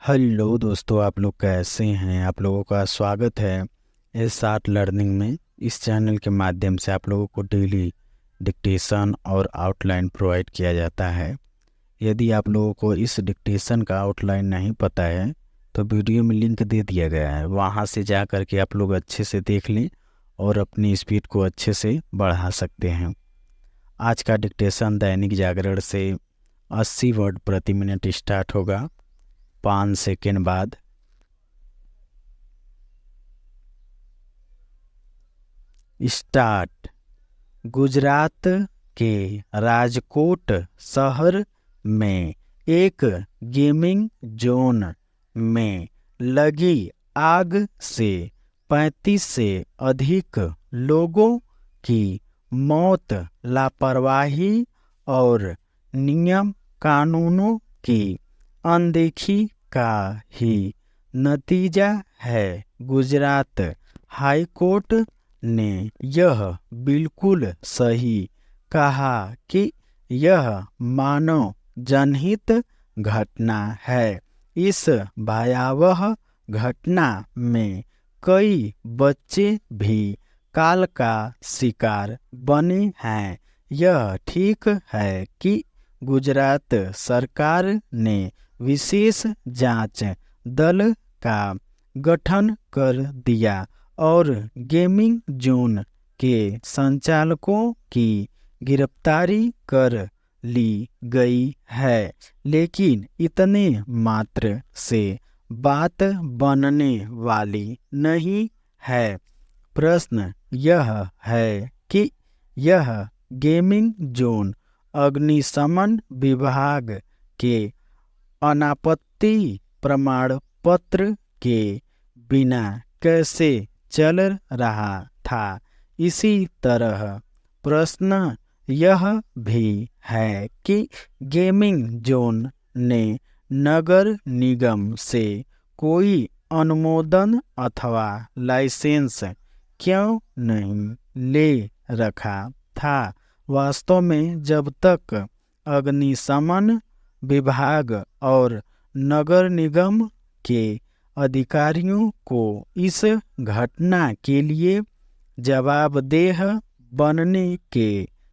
Hello दोस्तों, आप लोग कैसे हैं। आप लोगों का स्वागत है इस आर्ट लर्निंग में। इस चैनल के माध्यम से आप लोगों को डेली डिक्टेशन और आउटलाइन प्रोवाइड किया जाता है। यदि आप लोगों को इस डिक्टेशन का आउटलाइन नहीं पता है तो वीडियो में लिंक दे दिया गया है, वहाँ से जा कर के आप लोग अच्छे से देख लें और अपनी स्पीड को अच्छे से बढ़ा सकते हैं। आज का डिक्टेशन दैनिक जागरण से 80 वर्ड प्रति मिनट स्टार्ट होगा। 5 सेकेंड बाद स्टार्ट। गुजरात के राजकोट शहर में एक गेमिंग जोन में लगी आग से 35 से अधिक लोगों की मौत लापरवाही और नियम कानूनों की अनदेखी का ही नतीजा है। गुजरात हाई कोर्ट ने यह बिल्कुल सही कहा कि यह मानव जनहित घटना है। इस भयावह घटना में कई बच्चे भी काल का शिकार बने हैं। यह ठीक है कि गुजरात सरकार ने विशेष जांच दल का गठन कर दिया और गेमिंग जोन के संचालकों की गिरफ्तारी कर ली गई है, लेकिन इतने मात्र से बात बनने वाली नहीं है। प्रश्न यह है कि यह गेमिंग जोन अग्निशमन विभाग के अनापत्ति प्रमाण पत्र के बिना कैसे चल रहा था। इसी तरह प्रश्न यह भी है कि गेमिंग जोन ने नगर निगम से कोई अनुमोदन अथवा लाइसेंस क्यों नहीं ले रखा था। वास्तव में जब तक अग्निशमन विभाग और नगर निगम के अधिकारियों को इस घटना के लिए जवाबदेह बनने के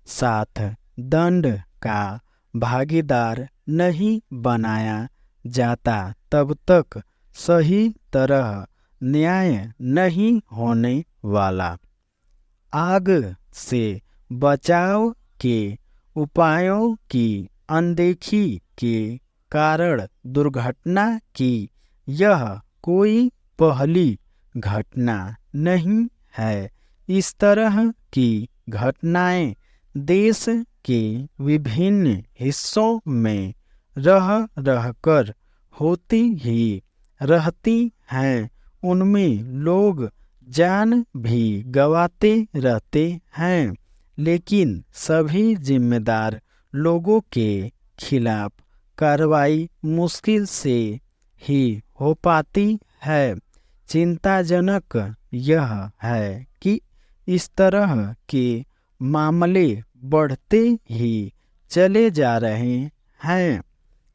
साथ दंड का भागीदार नहीं बनाया जाता, तब तक सही तरह न्याय नहीं होने वाला। आग से बचाव के उपायों की अनदेखी के कारण दुर्घटना की यह कोई पहली घटना नहीं है। इस तरह की घटनाएं देश के विभिन्न हिस्सों में रह रहकर होती ही रहती हैं। उनमें लोग जान भी गंवाते रहते हैं, लेकिन सभी जिम्मेदार लोगों के खिलाफ कार्रवाई मुश्किल से ही हो पाती है। चिंताजनक यह है कि इस तरह के मामले बढ़ते ही चले जा रहे हैं।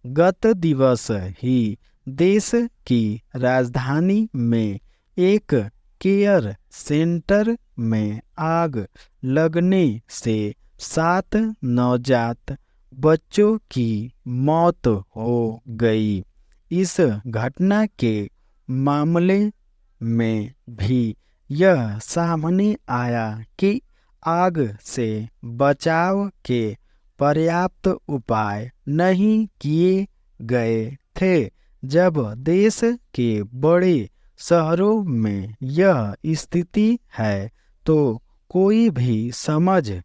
गत दिवस ही देश की राजधानी में एक केयर सेंटर में आग लगने से 7 नवजात बच्चों की मौत हो गई। इस घटना के मामले में भी यह सामने आया कि आग से बचाव के पर्याप्त उपाय नहीं किए गए थे। जब देश के बड़े शहरों में यह स्थिति है तो कोई भी समझ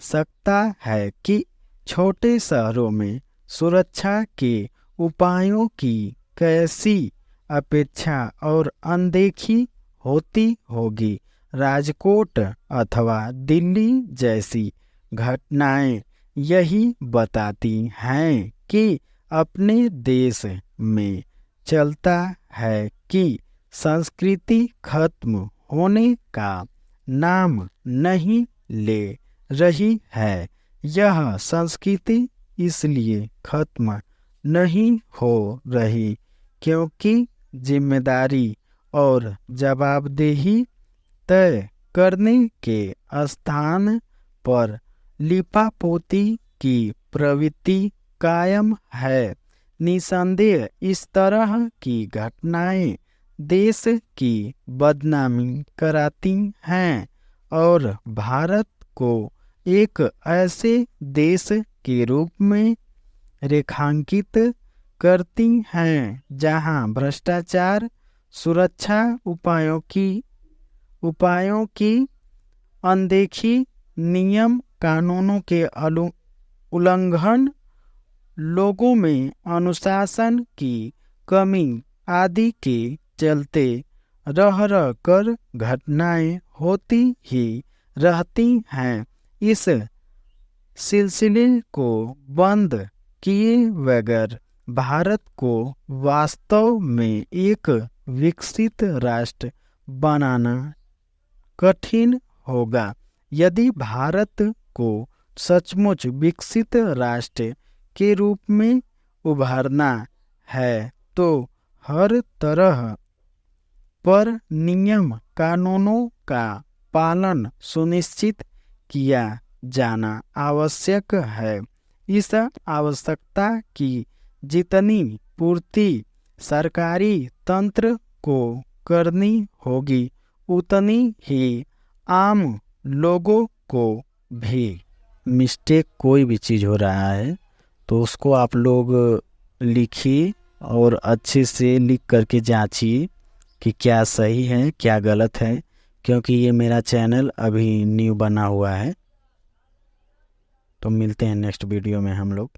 सकता है कि छोटे शहरों में सुरक्षा के उपायों की कैसी अपेक्षा और अनदेखी होती होगी। राजकोट अथवा दिल्ली जैसी घटनाएं यही बताती हैं कि अपने देश में चलता है कि संस्कृति खत्म होने का नाम नहीं ले रही है। यह संस्कृति इसलिए खत्म नहीं हो रही क्योंकि जिम्मेदारी और जवाबदेही तय करने के स्थान पर लिपापोती की प्रवृत्ति कायम है। निसंदेह इस तरह की घटनाएं देश की बदनामी कराती हैं और भारत को एक ऐसे देश के रूप में रेखांकित करती हैं जहां भ्रष्टाचार, सुरक्षा उपायों की अनदेखी, नियम कानूनों के उल्लंघन, लोगों में अनुशासन की कमी आदि के चलते रह रह कर घटनाएं होती ही रहती हैं। इस सिलसिले को बंद किए बगैर भारत को वास्तव में एक विकसित राष्ट्र बनाना कठिन होगा। यदि भारत को सचमुच विकसित राष्ट्र के रूप में उभारना है तो हर तरह पर नियम कानूनों का पालन सुनिश्चित किया जाना आवश्यक है। इस आवश्यकता की जितनी पूर्ति सरकारी तंत्र को करनी होगी उतनी ही आम लोगों को भी। मिस्टेक कोई भी चीज़ हो रहा है तो उसको आप लोग लिखिए और अच्छे से लिख करके जांचिए कि क्या सही है क्या गलत है, क्योंकि ये मेरा चैनल अभी न्यू बना हुआ है। तो मिलते हैं नेक्स्ट वीडियो में हम लोग।